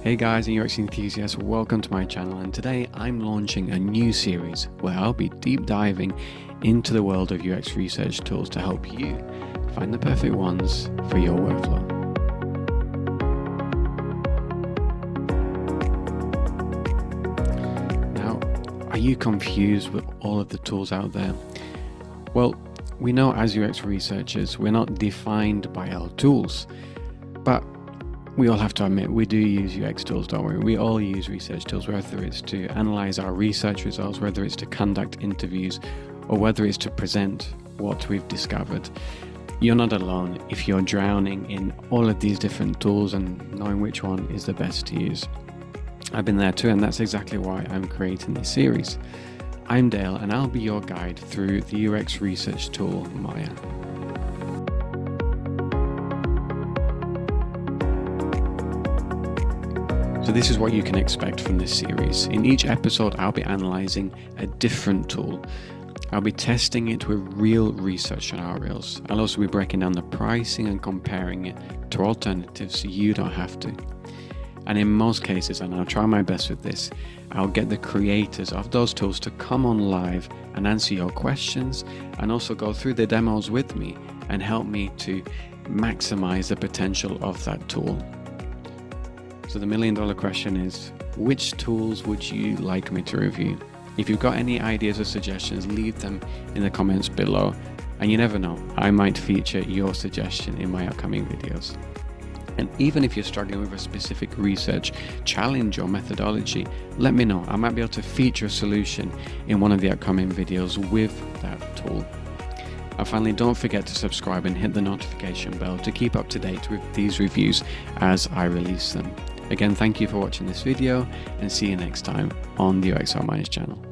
Hey guys and UX enthusiasts, welcome to my channel, and today I'm launching a new series where I'll be deep diving into the world of UX research tools to help you find the perfect ones for your workflow. Now, are you confused with all of the tools out there? Well, we know as UX researchers, we're not defined by our tools, but we all have to admit we do use UX tools, don't we? We all use research tools, whether it's to analyze our research results, whether it's to conduct interviews, or whether it's to present what we've discovered. You're not alone if you're drowning in all of these different tools and knowing which one is the best to use. I've been there too, and that's exactly why I'm creating this series. I'm Dale, and I'll be your guide through the UX research tool, Maya. So this is what you can expect from this series. In each episode, I'll be analyzing a different tool. I'll be testing it with real research scenarios. I'll also be breaking down the pricing and comparing it to alternatives so you don't have to. And in most cases, and I'll try my best with this, I'll get the creators of those tools to come on live and answer your questions and also go through the demos with me and help me to maximize the potential of that tool. So the million-dollar question is, which tools would you like me to review? If you've got any ideas or suggestions, leave them in the comments below. And you never know, I might feature your suggestion in my upcoming videos. And even if you're struggling with a specific research challenge or methodology, let me know. I might be able to feature a solution in one of the upcoming videos with that tool. And finally, don't forget to subscribe and hit the notification bell to keep up to date with these reviews as I release them. Again, thank you for watching this video, and see you next time on the UX Minds channel.